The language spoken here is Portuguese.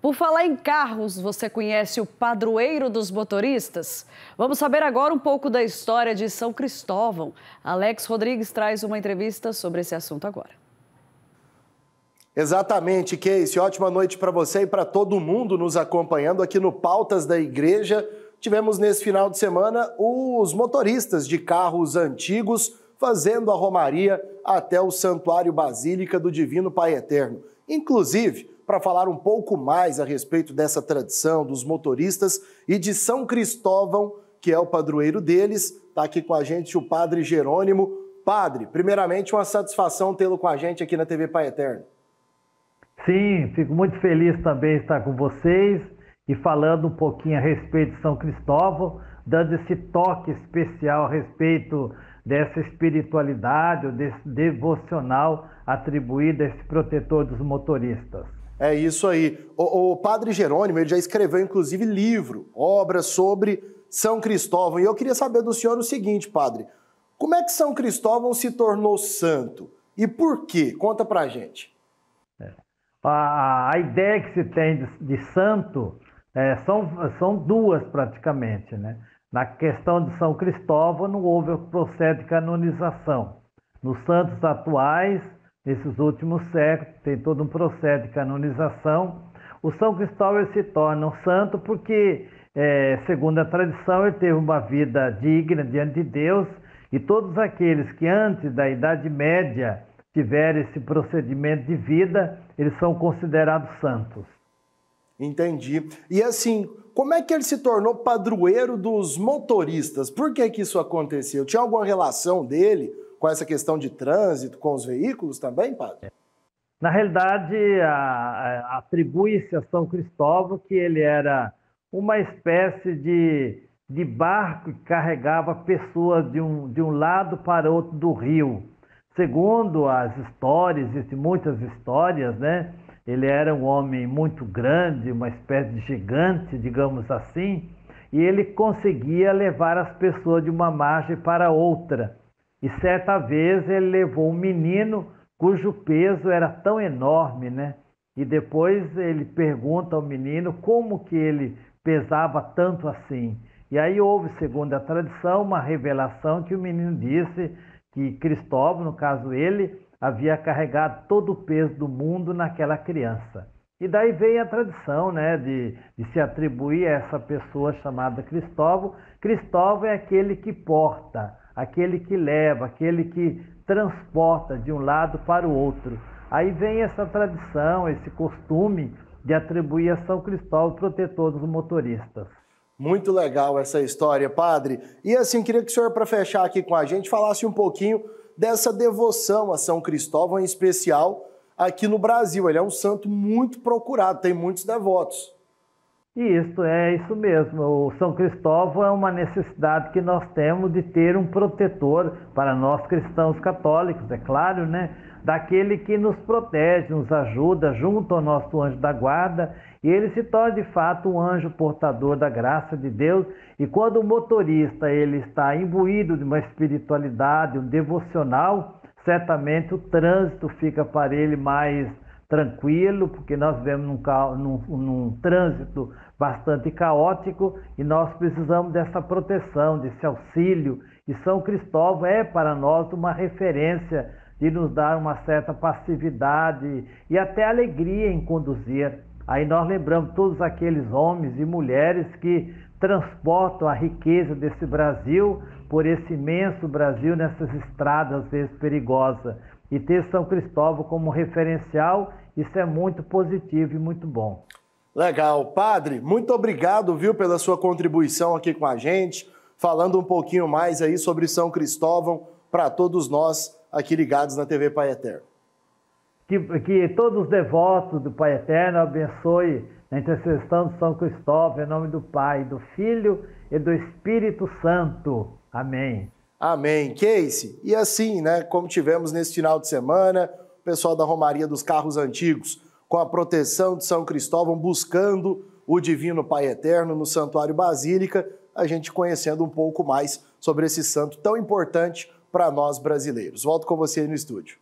Por falar em carros, você conhece o padroeiro dos motoristas? Vamos saber agora um pouco da história de São Cristóvão. Alex Rodrigues traz uma entrevista sobre esse assunto agora. Exatamente, Casey. Ótima noite para você e para todo mundo nos acompanhando aqui no Pautas da Igreja. Tivemos nesse final de semana os motoristas de carros antigos fazendo a romaria até o Santuário Basílica do Divino Pai Eterno. Inclusive, para falar um pouco mais a respeito dessa tradição dos motoristas e de São Cristóvão, que é o padroeiro deles, está aqui com a gente o Padre Jerônimo. Padre, primeiramente uma satisfação tê-lo com a gente aqui na TV Pai Eterno. Sim, fico muito feliz também de estar com vocês e falando um pouquinho a respeito de São Cristóvão, dando esse toque especial a respeito dessa espiritualidade, desse devocional atribuído a esse protetor dos motoristas. É isso aí. O Padre Jerônimo, ele já escreveu inclusive livro, obra sobre São Cristóvão. E eu queria saber do senhor o seguinte, padre, como é que São Cristóvão se tornou santo? E por quê? Conta pra gente. A ideia que se tem de santo são duas praticamente, né? Na questão de São Cristóvão não houve o processo de canonização. Nos santos atuais, nesses últimos séculos, tem todo um processo de canonização. O São Cristóvão ele se torna um santo porque, segundo a tradição, ele teve uma vida digna diante de Deus e todos aqueles que antes da Idade Média tiverem esse procedimento de vida, eles são considerados santos. Entendi. E assim, como é que ele se tornou padroeiro dos motoristas? Por que isso aconteceu? Tinha alguma relação dele com essa questão de trânsito, com os veículos também, padre? Na realidade, atribui-se a São Cristóvão que ele era uma espécie de barco que carregava pessoas de um lado para outro do rio. Segundo as histórias, existem muitas histórias, né? Ele era um homem muito grande, uma espécie de gigante, digamos assim, e ele conseguia levar as pessoas de uma margem para outra. E certa vez ele levou um menino cujo peso era tão enorme, né? E depois ele pergunta ao menino como que ele pesava tanto assim. E aí houve, segundo a tradição, uma revelação que o menino disse que Cristóvão, no caso ele, havia carregado todo o peso do mundo naquela criança. E daí veio a tradição, né, de se atribuir a essa pessoa chamada Cristóvão. Cristóvão é aquele que porta, aquele que leva, aquele que transporta de um lado para o outro. Aí vem essa tradição, esse costume de atribuir a São Cristóvão protetor dos motoristas. Muito legal essa história, padre. E assim, queria que o senhor, para fechar aqui com a gente, falasse um pouquinho dessa devoção a São Cristóvão, em especial aqui no Brasil. Ele é um santo muito procurado, tem muitos devotos. É isso mesmo. O São Cristóvão é uma necessidade que nós temos de ter um protetor para nós cristãos católicos, é claro, né? Daquele que nos protege, nos ajuda junto ao nosso anjo da guarda, e ele se torna de fato um anjo portador da graça de Deus. E quando o motorista ele está imbuído de uma espiritualidade, um devocional, certamente o trânsito fica para ele mais tranquilo, porque nós vivemos num trânsito bastante caótico e nós precisamos dessa proteção, desse auxílio. E São Cristóvão é para nós uma referência de nos dar uma certa passividade e até alegria em conduzir. Aí nós lembramos todos aqueles homens e mulheres que transportam a riqueza desse Brasil por esse imenso Brasil nessas estradas às vezes perigosas. E ter São Cristóvão como referencial, isso é muito positivo e muito bom. Legal. Padre, muito obrigado, viu, pela sua contribuição aqui com a gente, falando um pouquinho mais aí sobre São Cristóvão para todos nós aqui ligados na TV Pai Eterno. Que todos os devotos do Pai Eterno abençoe a intercessão de São Cristóvão, em nome do Pai, do Filho e do Espírito Santo. Amém. Amém. Casey, e assim, né, como tivemos nesse final de semana, o pessoal da Romaria dos Carros Antigos, com a proteção de São Cristóvão, buscando o Divino Pai Eterno no Santuário Basílica, a gente conhecendo um pouco mais sobre esse santo tão importante para nós brasileiros. Volto com você aí no estúdio.